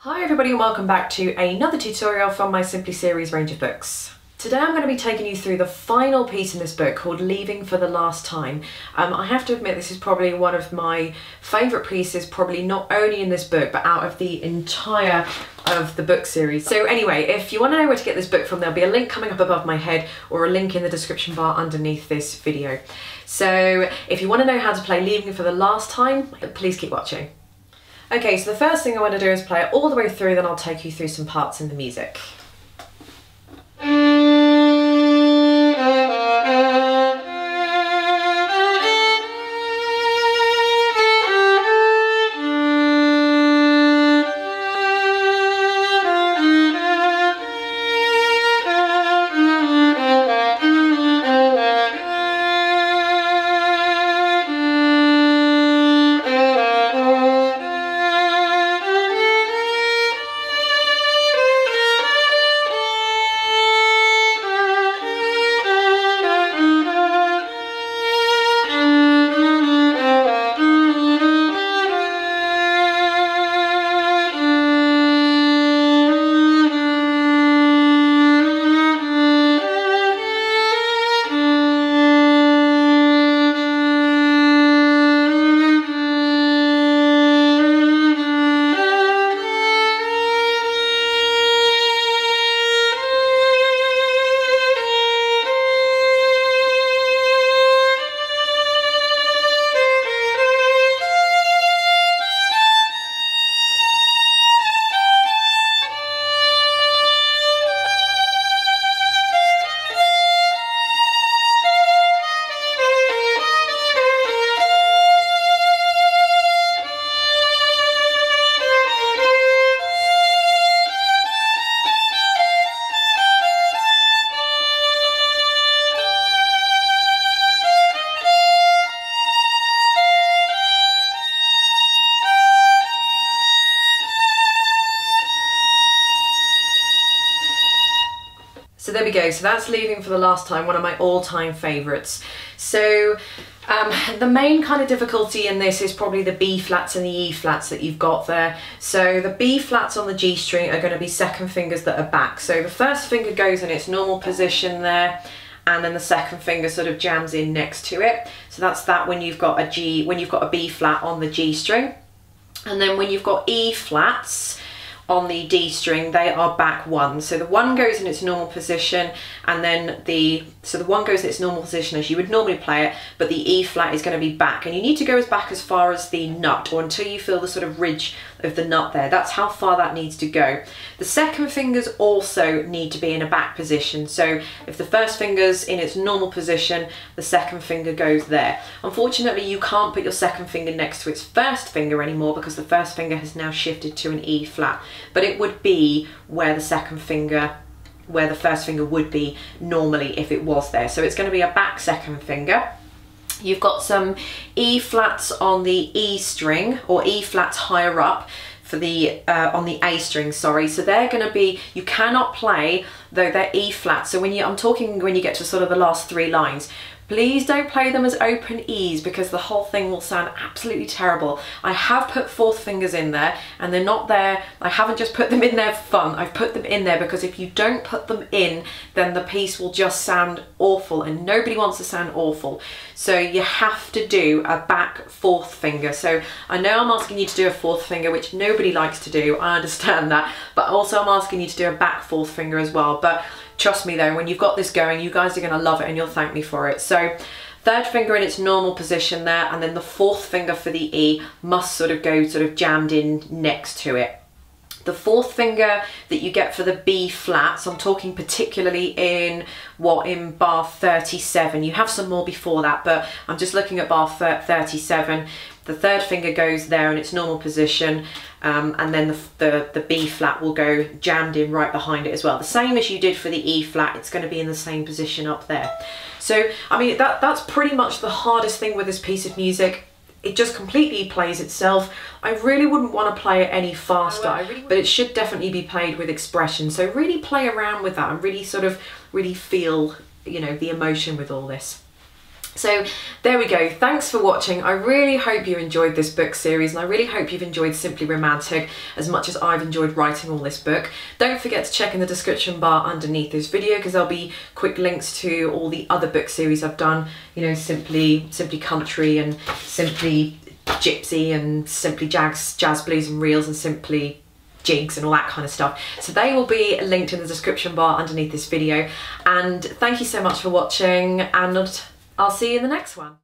Hi everybody and welcome back to another tutorial from my Simply series range of books. Today I'm going to be taking you through the final piece in this book called Leaving for the Last Time. I have to admit this is probably one of my favourite pieces, probably not only in this book but out of the entire of the book series. So anyway, if you want to know where to get this book from, there'll be a link coming up above my head or a link in the description bar underneath this video. So if you want to know how to play Leaving for the Last Time, please keep watching. Okay, so the first thing I want to do is play it all the way through, then I'll take you through some parts in the music. So there we go, so that's Leaving for the Last Time, one of my all-time favourites. So the main kind of difficulty in this is probably the B flats and the E flats that you've got there. So the B flats on the G string are going to be second fingers that are back. So the first finger goes in its normal position there, and then the second finger sort of jams in next to it. So that's that when you've got a B flat on the G string. And then when you've got E flats on the D string, they are back one. So the one goes in its normal position, and then the one goes in its normal position as you would normally play it, but the E flat is going to be back, and you need to go as back as far as the nut, or until you feel the sort of ridge of the nut there. That's how far that needs to go. The second fingers also need to be in a back position. So if the first finger's in its normal position, the second finger goes there. Unfortunately, you can't put your second finger next to its first finger anymore because the first finger has now shifted to an E flat. But it would be where the first finger would be normally if it was there. So it's going to be a back second finger. You've got some E flats on the E string, or E flats higher up for the on the A string, sorry. So they're going to be, you cannot play though they're E flats. So I'm talking when you get to sort of the last three lines, please don't play them as open E's because the whole thing will sound absolutely terrible. I have put fourth fingers in there, and they're not there. I haven't just put them in there for fun. I've put them in there because if you don't put them in, then the piece will just sound awful, and nobody wants to sound awful. So you have to do a back fourth finger. So I know I'm asking you to do a fourth finger, which nobody likes to do. I understand that, but also I'm asking you to do a back fourth finger as well. But trust me though, when you've got this going, you guys are going to love it and you'll thank me for it. So third finger in its normal position there, and then the fourth finger for the E must sort of go jammed in next to it. The fourth finger that you get for the B flats, I'm talking particularly in bar 37. You have some more before that, but I'm just looking at bar 37. The third finger goes there in its normal position, and then the B flat will go jammed in right behind it as well. The same as you did for the E flat, it's going to be in the same position up there. So, I mean, that's pretty much the hardest thing with this piece of music. It just completely plays itself. I really wouldn't want to play it any faster, but it should definitely be played with expression. So really play around with that and really feel, you know, the emotion with all this. So there we go, thanks for watching. I really hope you enjoyed this book series, and I really hope you've enjoyed Simply Romantic as much as I've enjoyed writing all this book. Don't forget to check in the description bar underneath this video, because there'll be quick links to all the other book series I've done, you know, Simply Country and Simply Gypsy and Simply Jazz, Blues and Reels and Simply Jigs and all that kind of stuff. So they will be linked in the description bar underneath this video. And thank you so much for watching, and I'll see you in the next one.